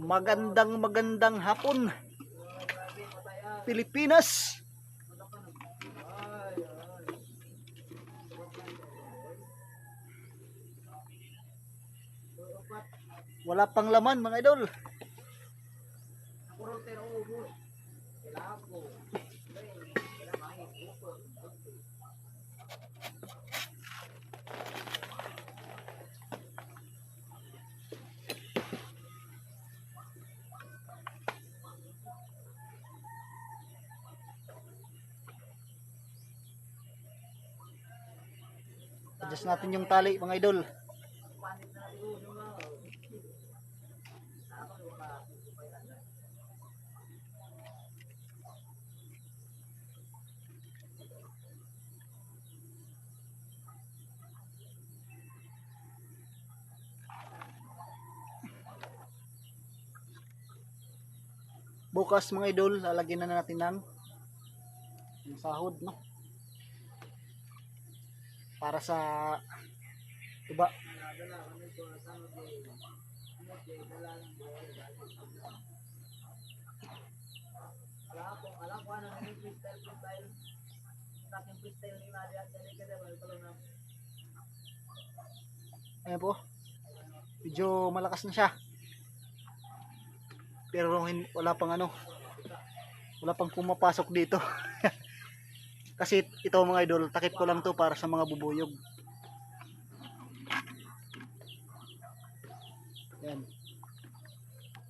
Magandang hapon, Pilipinas. Wala pang laman mga idol. Adjust natin yung tali mga idol. Bukas mga idol, lalagyan na natin ng sahod, no? Para sa tuba. Ayan po, medyo malakas na siya, pero wala pang pumapasok dito. Kasi ito mga idol, takip ko lang to para sa mga bubuyog.